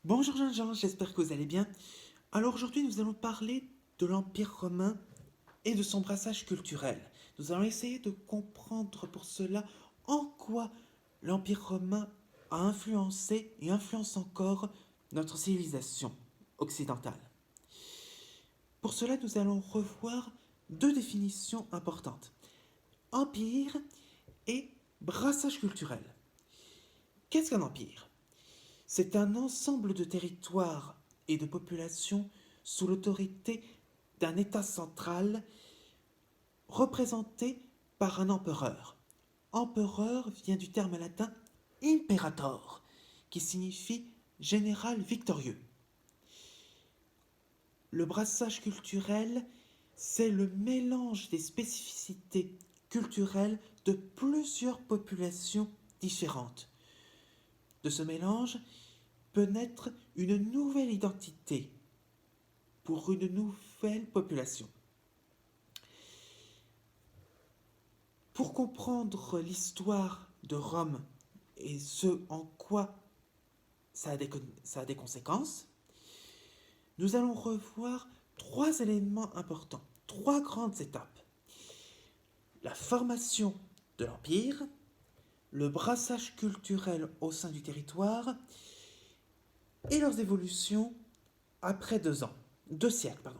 Bonjour Jean-Jean, j'espère que vous allez bien. Alors aujourd'hui nous allons parler de l'Empire romain et de son brassage culturel. Nous allons essayer de comprendre pour cela en quoi l'Empire romain a influencé et influence encore notre civilisation occidentale. Pour cela nous allons revoir deux définitions importantes. Empire et brassage culturel. Qu'est-ce qu'un empire? C'est un ensemble de territoires et de populations sous l'autorité d'un État central représenté par un empereur. Empereur vient du terme latin imperator, qui signifie général victorieux. Le brassage culturel, c'est le mélange des spécificités culturelles de plusieurs populations différentes. De ce mélange peut naître une nouvelle identité pour une nouvelle population. Pour comprendre l'histoire de Rome et ce en quoi ça a des conséquences, nous allons revoir trois éléments importants, trois grandes étapes. La formation de l'Empire, le brassage culturel au sein du territoire et leurs évolutions après 2 siècles.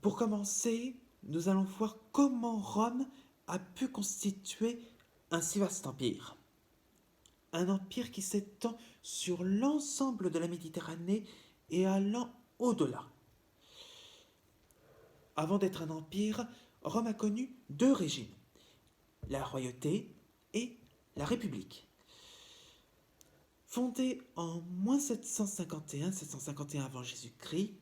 Pour commencer, nous allons voir comment Rome a pu constituer un si vaste empire. Un empire qui s'étend sur l'ensemble de la Méditerranée et allant au-delà. Avant d'être un empire, Rome a connu deux régimes, la royauté et la république. Fondée en moins 751 avant Jésus-Christ,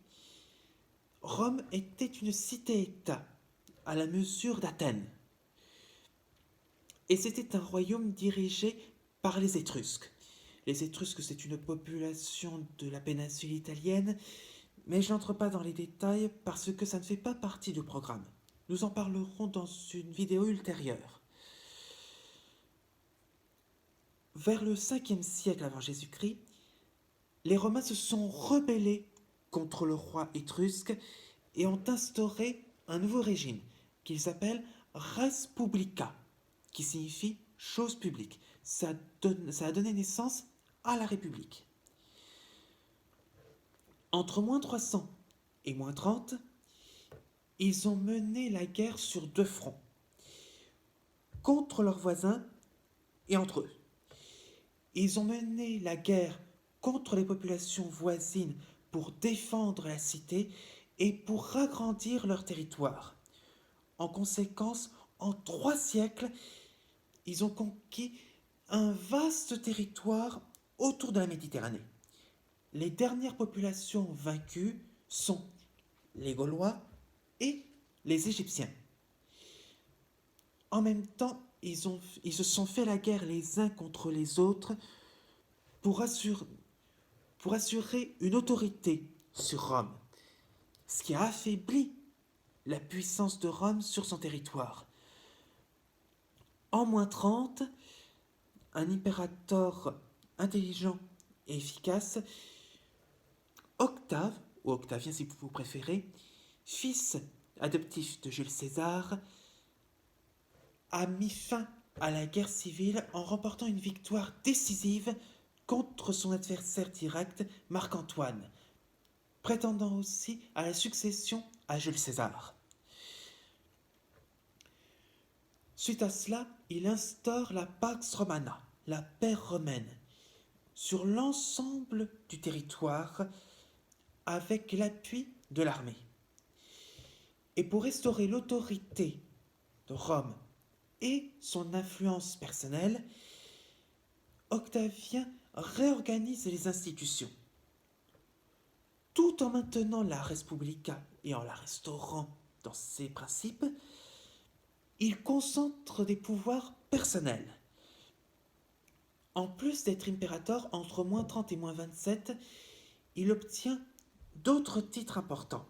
Rome était une cité-État à la mesure d'Athènes. Et c'était un royaume dirigé par les Étrusques. Les Étrusques, c'est une population de la péninsule italienne, mais je n'entre pas dans les détails parce que ça ne fait pas partie du programme. Nous en parlerons dans une vidéo ultérieure. Vers le 5e siècle avant Jésus-Christ, les Romains se sont rebellés contre le roi étrusque et ont instauré un nouveau régime qu'ils appellent res publica, qui signifie chose publique. Ça a donné naissance à la République. Entre moins 300 et moins 30, ils ont mené la guerre sur deux fronts, contre leurs voisins et entre eux. Ils ont mené la guerre contre les populations voisines pour défendre la cité et pour agrandir leur territoire. En conséquence, en 3 siècles, ils ont conquis un vaste territoire autour de la Méditerranée. Les dernières populations vaincues sont les Gaulois et les Égyptiens. En même temps, ils se sont fait la guerre les uns contre les autres pour assurer une autorité sur Rome, ce qui a affaibli la puissance de Rome sur son territoire. En moins 30, un impérator intelligent et efficace, Octave, ou Octavien si vous préférez, fils adoptif de Jules César, a mis fin à la guerre civile en remportant une victoire décisive contre son adversaire direct, Marc-Antoine, prétendant aussi à la succession à Jules César. Suite à cela, il instaure la Pax Romana, la paix romaine, sur l'ensemble du territoire avec l'appui de l'armée. Et pour restaurer l'autorité de Rome et son influence personnelle, Octavien réorganise les institutions. Tout en maintenant la res publica et en la restaurant dans ses principes, il concentre des pouvoirs personnels. En plus d'être impérator entre moins 30 et moins 27, il obtient d'autres titres importants.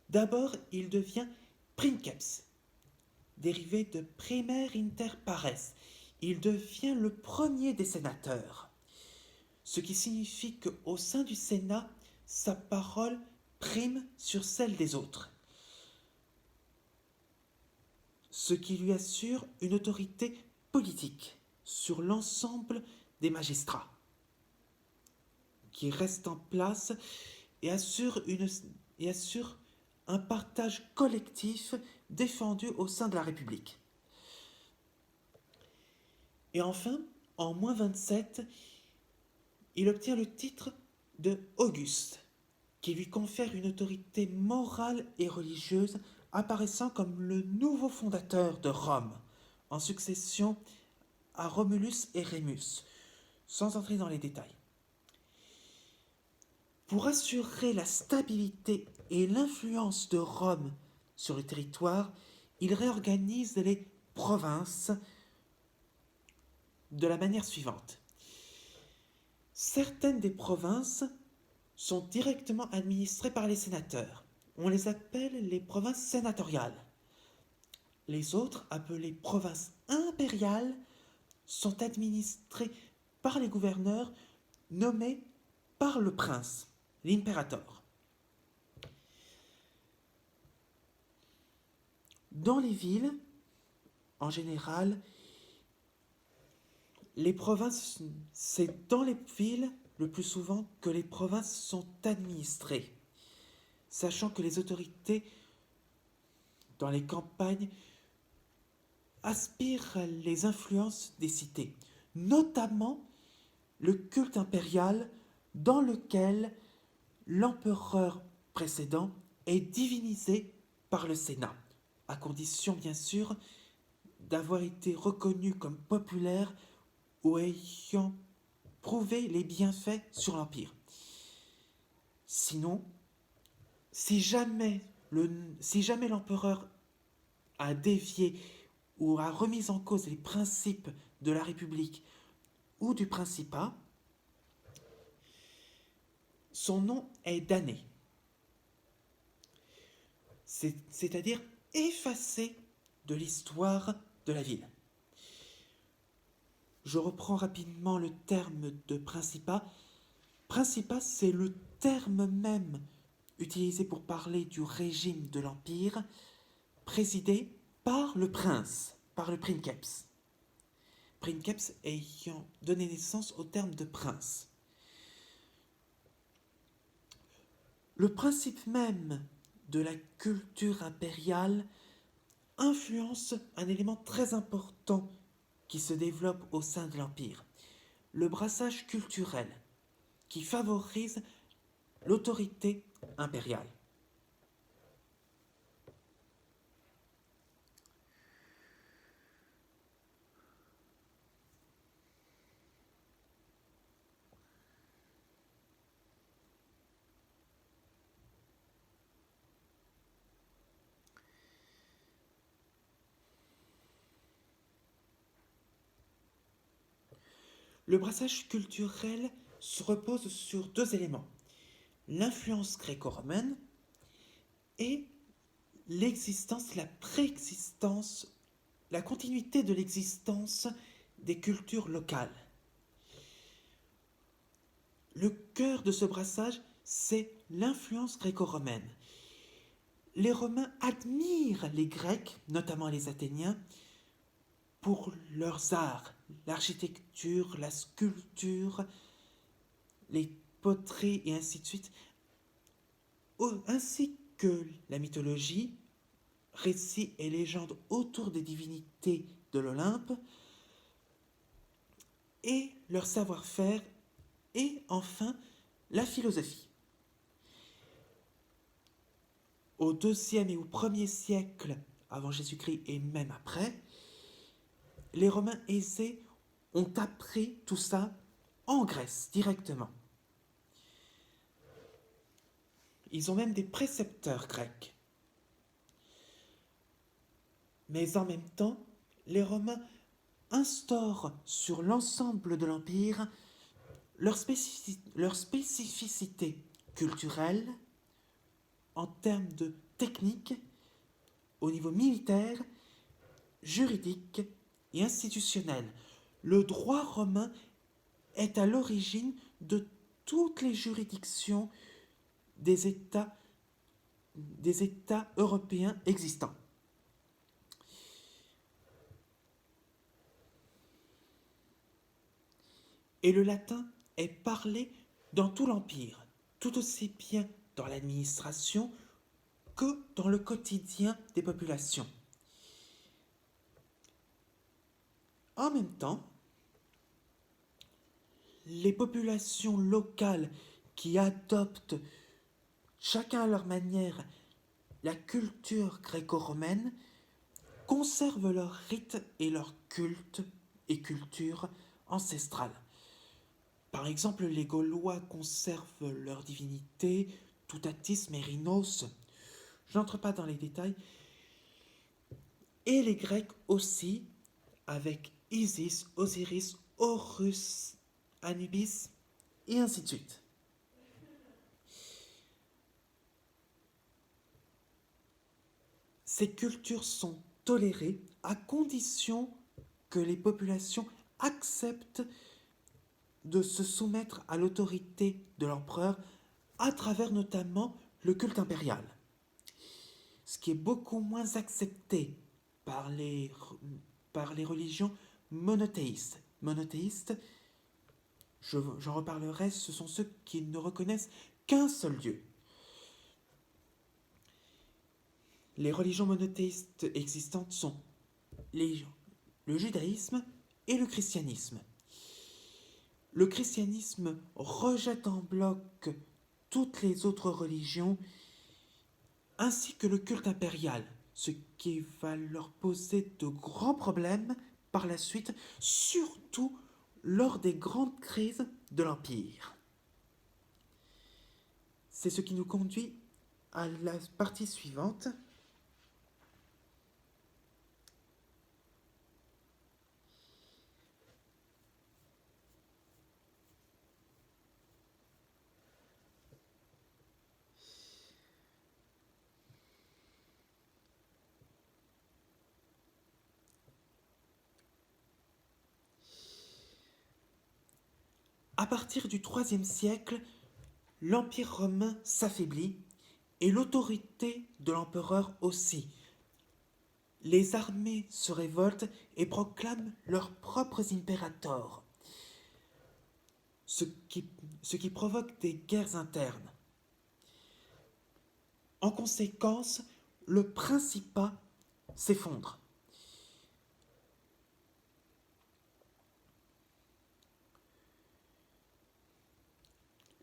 D'abord, il devient princeps, dérivé de primer inter pares. Il devient le premier des sénateurs, ce qui signifie qu'au sein du Sénat, sa parole prime sur celle des autres, ce qui lui assure une autorité politique sur l'ensemble des magistrats, qui restent en place et assure un partage collectif défendu au sein de la République. Et enfin, en moins 27, il obtient le titre de Auguste, qui lui confère une autorité morale et religieuse, apparaissant comme le nouveau fondateur de Rome, en succession à Romulus et Rémus, sans entrer dans les détails. Pour assurer la stabilité et l'influence de Rome sur le territoire, il réorganise les provinces de la manière suivante. Certaines des provinces sont directement administrées par les sénateurs. On les appelle les provinces sénatoriales. Les autres, appelées provinces impériales, sont administrées par les gouverneurs nommés par le prince, l'imperator. Dans les villes, en général, c'est dans les villes le plus souvent que les provinces sont administrées, sachant que les autorités dans les campagnes aspirent les influences des cités, notamment le culte impérial dans lequel l'empereur précédent est divinisé par le Sénat, à condition bien sûr d'avoir été reconnu comme populaire ou ayant prouvé les bienfaits sur l'Empire. Sinon, si jamais l'empereur a dévié ou a remis en cause les principes de la République ou du Principat, son nom est damné, c'est-à-dire effacé de l'histoire de la ville. Je reprends rapidement le terme de Principat. Principat, c'est le terme même utilisé pour parler du régime de l'Empire, présidé par le prince, par le princeps. Princeps ayant donné naissance au terme de prince. Le principe même de la culture impériale influence un élément très important qui se développe au sein de l'Empire, le brassage culturel, qui favorise l'autorité impériale. Le brassage culturel se repose sur deux éléments, l'influence gréco-romaine et l'existence, la préexistence, la continuité de l'existence des cultures locales. Le cœur de ce brassage, c'est l'influence gréco-romaine. Les Romains admirent les Grecs, notamment les Athéniens, pour leurs arts, l'architecture, la sculpture, les poteries et ainsi de suite, ainsi que la mythologie, récits et légendes autour des divinités de l'Olympe, et leur savoir-faire, et enfin la philosophie. Au IIe et au 1er siècle avant Jésus-Christ et même après, les Romains aisés ont appris tout ça en Grèce directement. Ils ont même des précepteurs grecs. Mais en même temps, les Romains instaurent sur l'ensemble de l'Empire leur spécificité culturelle en termes de technique au niveau militaire juridique et institutionnel. Le droit romain est à l'origine de toutes les juridictions des États européens existants. Et le latin est parlé dans tout l'Empire, tout aussi bien dans l'administration que dans le quotidien des populations. En même temps, les populations locales qui adoptent, chacun à leur manière, la culture gréco-romaine, conservent leurs rites et leurs cultes et cultures ancestrales. Par exemple, les Gaulois conservent leur divinité, Toutatis, Mérinos, je n'entre pas dans les détails, et les Grecs aussi, avec Isis, Osiris, Horus, Anubis, et ainsi de suite. Ces cultures sont tolérées à condition que les populations acceptent de se soumettre à l'autorité de l'empereur à travers notamment le culte impérial, ce qui est beaucoup moins accepté par les religions monothéistes. Monothéistes, j'en reparlerai, ce sont ceux qui ne reconnaissent qu'un seul Dieu. Les religions monothéistes existantes sont le judaïsme et le christianisme. Le christianisme rejette en bloc toutes les autres religions ainsi que le culte impérial, ce qui va leur poser de grands problèmes par la suite, surtout lors des grandes crises de l'Empire. C'est ce qui nous conduit à la partie suivante. À partir du IIIe siècle, l'Empire romain s'affaiblit et l'autorité de l'empereur aussi. Les armées se révoltent et proclament leurs propres impérators, ce qui provoque des guerres internes. En conséquence, le principat s'effondre.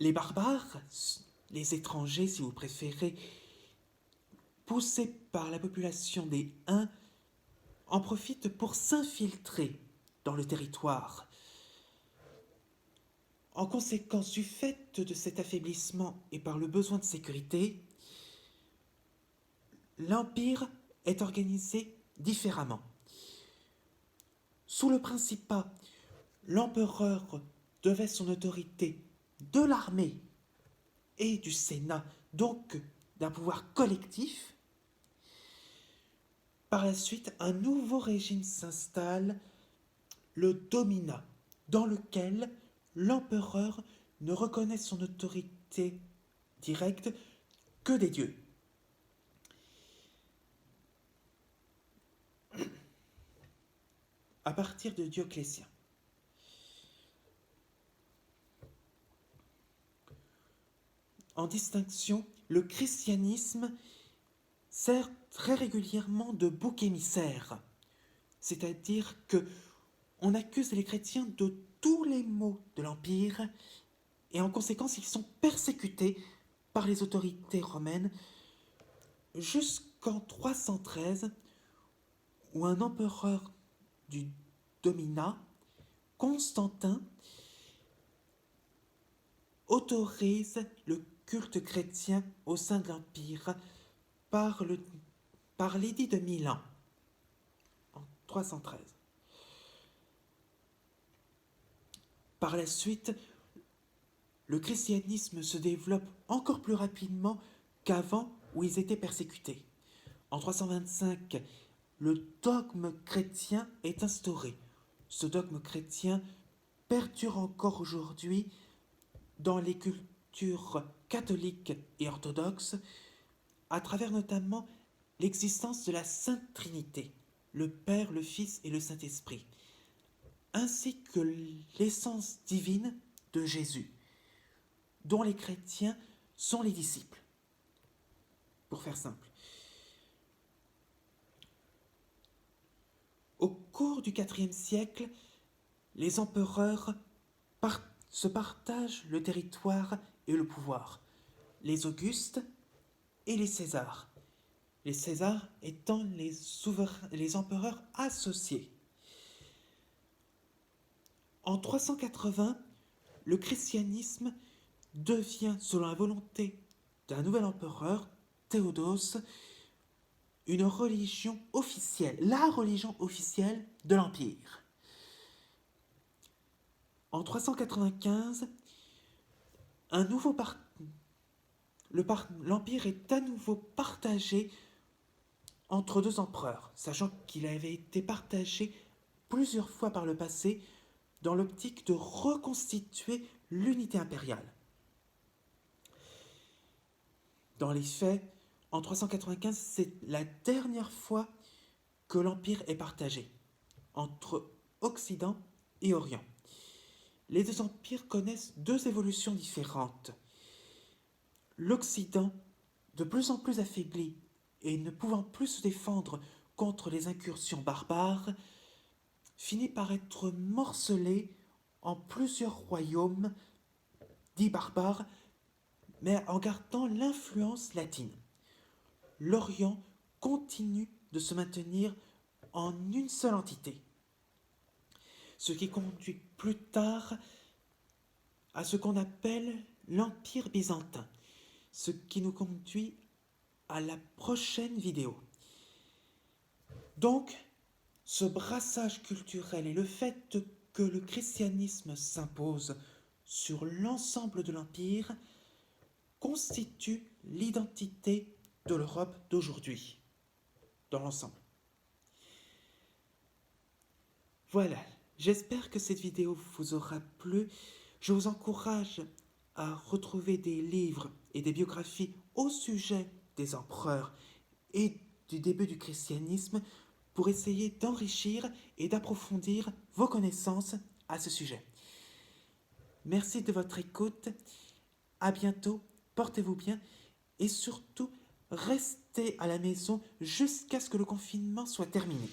Les barbares, les étrangers si vous préférez, poussés par la population des Huns, en profitent pour s'infiltrer dans le territoire. En conséquence du fait de cet affaiblissement et par le besoin de sécurité, l'Empire est organisé différemment. Sous le Principat, l'empereur devait son autorité de l'armée et du Sénat, donc d'un pouvoir collectif. Par la suite, un nouveau régime s'installe, le dominat, dans lequel l'empereur ne reconnaît son autorité directe que des dieux. À partir de Dioclétien. En distinction, le christianisme sert très régulièrement de bouc émissaire, c'est-à-dire que on accuse les chrétiens de tous les maux de l'Empire et en conséquence ils sont persécutés par les autorités romaines jusqu'en 313 où un empereur du dominat, Constantin, autorise le culte chrétien au sein de l'Empire par l'édit de Milan en 313. Par la suite, le christianisme se développe encore plus rapidement qu'avant où ils étaient persécutés. En 325, le dogme chrétien est instauré. Ce dogme chrétien perdure encore aujourd'hui dans les cultures catholiques et orthodoxes, à travers notamment l'existence de la Sainte Trinité, le Père, le Fils et le Saint-Esprit, ainsi que l'essence divine de Jésus, dont les chrétiens sont les disciples. Pour faire simple. Au cours du IVe siècle, les empereurs se partagent le territoire et le pouvoir, les Augustes et les Césars. Les Césars étant les empereurs associés. En 380, le christianisme devient, selon la volonté d'un nouvel empereur, Théodose, une religion officielle, la religion officielle de l'Empire. En 395, l'Empire est à nouveau partagé entre deux empereurs, sachant qu'il avait été partagé plusieurs fois par le passé dans l'optique de reconstituer l'unité impériale. Dans les faits, en 395, c'est la dernière fois que l'Empire est partagé entre Occident et Orient. Les deux empires connaissent deux évolutions différentes. L'Occident, de plus en plus affaibli et ne pouvant plus se défendre contre les incursions barbares, finit par être morcelé en plusieurs royaumes dits barbares, mais en gardant l'influence latine. L'Orient continue de se maintenir en une seule entité, ce qui conduit plus tard à ce qu'on appelle l'Empire byzantin, ce qui nous conduit à la prochaine vidéo. Donc, ce brassage culturel et le fait que le christianisme s'impose sur l'ensemble de l'Empire constituent l'identité de l'Europe d'aujourd'hui, dans l'ensemble. Voilà, j'espère que cette vidéo vous aura plu. Je vous encourage à retrouver des livres et des biographies au sujet des empereurs et du début du christianisme pour essayer d'enrichir et d'approfondir vos connaissances à ce sujet. Merci de votre écoute, à bientôt, portez-vous bien et surtout restez à la maison jusqu'à ce que le confinement soit terminé.